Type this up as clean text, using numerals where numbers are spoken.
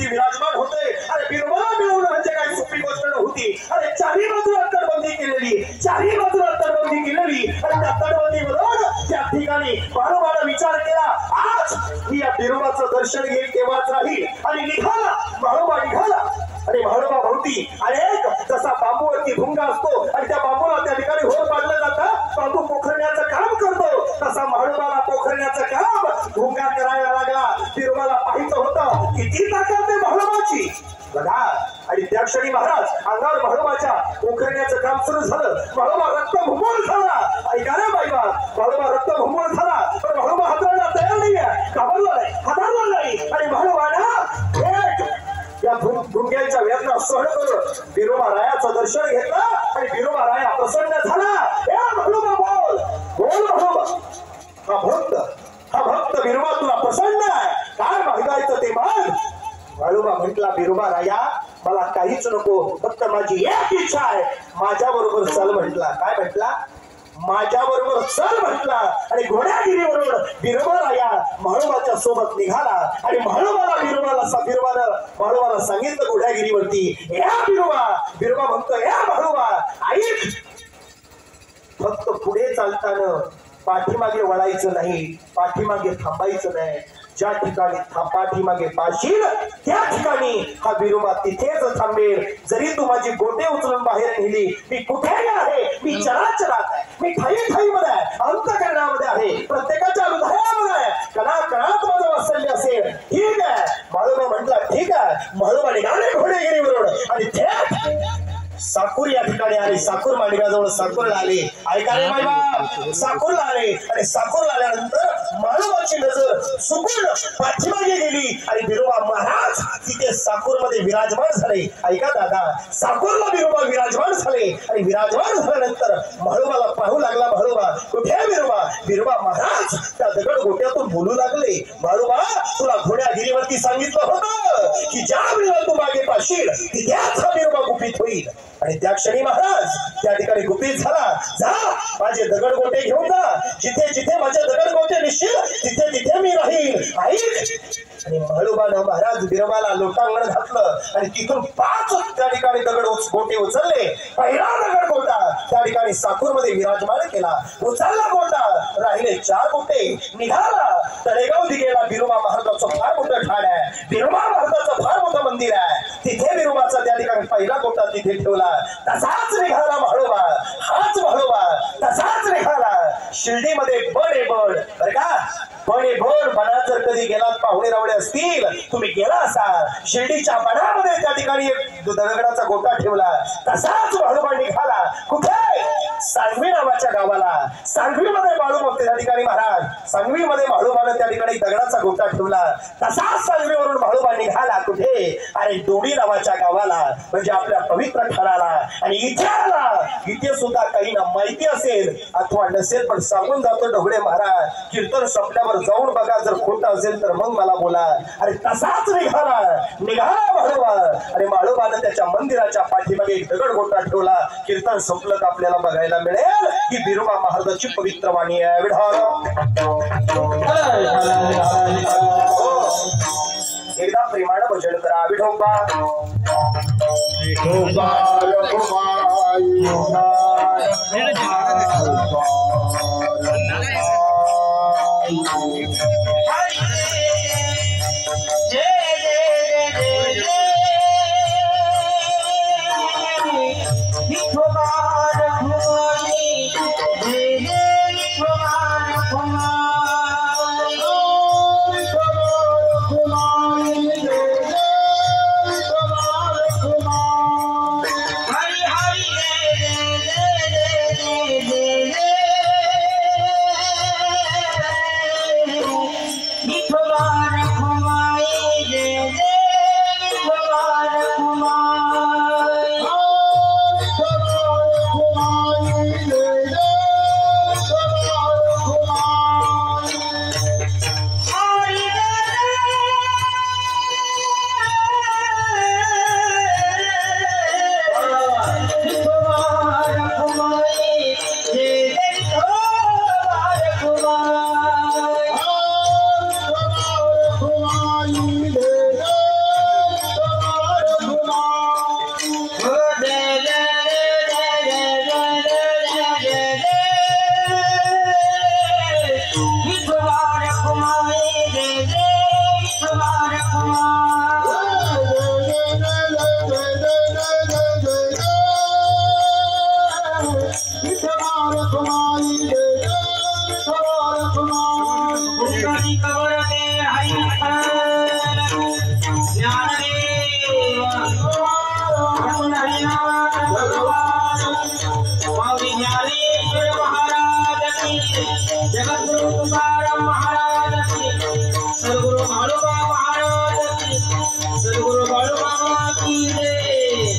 वरती विराजमान होते। अरे बिरोबाला मिळवणं म्हणजे काही सोपी गोष्ट नव्हती। अरे चारी बाजूला तटबंदी केलेली, चारी बाजूला तटबंदी केलेली आणि त्या तटबंदीवरून त्या ठिकाणी बाळोबाला विचार केला, आज मी या बिरोबाचं दर्शन घेईल तेव्हाच राहील। आणि निघाला बाळोबा, निघाला आणि बाळोबा भोवती अनेक जसा बांबूवरती भुंगा असतो आणि त्या बांबूला त्या ठिकाणी होल पाडलं जातं, बांबू पोखरण्याचं काम करतो, तसा बाळोबाला पोखरण्याचं काम भुंगा करायला लागला। बिरोबाला पाहिजे होतं किती ताकद आहे बाळोबाची बघा। आणि त्या क्षणी महाराज अंगावर बाळोबाच्या पोखरण्याचं काम सुरू झालं। बाळोबा रक्तभुमोल झाला, ऐका रे बाईबा, बाळोबा रक्तभुमोल झाला, पण बाळोबा हाताळला तयार नाहीये, घाबरला नाही, हाताळला नाही। आणि बाळोबाला या भुंग्यांच्या वेदना सहन करून बिरोबा रायाचं दर्शन घेतलं आणि बिरोबा राया प्रसन्न झाला। बाळोबा बोल बोल बाळोबा, हा भक्त बिरोबा तुला प्रसन्न आहे, काय मागायचं ते माग। बाळोबा म्हटला, बिरोबा राया मला काहीच नको, फक्त माझी एक इच्छा आहे, माझ्या बरोबर चल म्हटला। काय म्हटला? माझ्या बरोबर चल म्हटला। आणि घोड्यागिरीवरून बिरोबा राया म्हाळोबाच्या सोबत निघाला आणि म्हाळोबाला सांगितलं घोड्यागिरीवरती, या बिरोबा। बिरोबा म्हणतो, या म्हाळोबा ऐक, फक्त पुढे चालताना पाठीमागे वळायचं नाही, पाठीमागे थांबायचं नाही। ज्या ठिकाणी पाठीमागे पाशील त्या ठिकाणी हा बिरोबा तिथेच थांबेल। जरी तू माझी गोटे उचलून बाहेर नेली, मी कुठेही आहे, मी चराचरात आहे, मी ठाई ठाई मध्ये आहे, अंतःकरणामध्ये आहे, प्रत्येकाच्या हृदयामध्ये आहे, कणाकणात माझं वास्तव्य असेल। ठीक आहे, बाळोबा म्हटला ठीक आहे। बाळोबा निघाले घोडेगिरीवरून आणि थेट साकूर या ठिकाणी आले। साकूर मांडव्याजवळ साकूरला आले, ऐका रे बाबा, साकूरला आले आणि साकूरला आल्यानंतर बाळोबाची नजर चुकून पाठीमागे गेली आणि बिरोबा महाराज तिथे साकूरमध्ये विराजमान झाले। ऐका दादा, साकूरला बिरोबा विराजमान झाले आणि विराजमान झाल्यानंतर बाळोबाला पाहू लागला। बाळोबा कुठे बिरोबा? बिरोबा महाराज त्या दगड गोट्यातून बोलू लागले, बाळोबा तुला घोड्यागिरीवरती सांगितलं होतं की ज्या वेळेला तू मागे पाशील तिथेच हा बिरोबा गुपित होईल। आणि त्या क्षणी महाराज त्या ठिकाणी गुपित झाला। जा माझे दगड गोटे घेऊन जा, जिथे जिथे माझे दगड गोटे निश्चित तिथे तिथे मी राहील, ऐक। आणि बाळोबानं महाराज बिरोबाला लोटांगण घातलं आणि तिथून 5 त्या ठिकाणी दगड गोटे उचलले। पहिला दगड गोटा त्या ठिकाणी साकूरमध्ये विराजमान केला, उचलला गोटा, राहिले 4 गोटे। निघाला तळेगाव दिघेला बिरोबा महाराजाचं फार मोठं ठाण आहे, बिरोबा महाराजाचं फार मोठं मंदिर आहे, तिथे बिरोबाचा त्या ठिकाणी पहिला गोटा तिथे ठेवला। तसाच निघाला बाळोबा, हाच बाळोबा तसाच निघाला। शिर्डीमध्ये बडे बड बरं का, बडे बड बनात जर कधी गेलात, पाहुणे रावळे असतील, तुम्ही गेला असाल, शिर्डीच्या बनामध्ये त्या ठिकाणी एक दगडाचा गोटा ठेवला। तसाच बाळोबा निघाला कुठे? सांगवी नावाच्या गावाला। सांगवीमध्ये बाळोबा त्या ठिकाणी महाराज सांगवीमध्ये बाळोबानं त्या ठिकाणी दगडाचा गोटा ठेवला। तसाच सांगवीवरून बाळोबा निघाला कुठे? अरे डोडी नावाच्या गावाला, म्हणजे आपल्या पवित्र ठराला। आणि इथे आला, इथे सुद्धा काही ना माहिती असेल अथवा नसेल, पण सांगून जातो ढोबळे महाराज, कीर्तन संपल्यावर जाऊन बघा, जर खोटं असेल तर मग मला बोला। अरे तसाच निघाला बाळोबा आणि बाळोबानं त्याच्या मंदिराच्या पाठीमागे एक दगड गोटा ठेवला। कीर्तन संपलं का आपल्याला बघायला मिळेल की बिरोबा महाराजांची पवित्र वाणी आहे। एकदा प्रेमानं भजन करा, विठोबा कबर के हरि ज्ञानदेव हरिनाथ भगवान मौली ज्ञानेश्वर महाराज की जगद्गुरु तुकाराम महाराज की सद्गुरु भालुबा महाराज की सद्गुरु भालुबाबा की जय।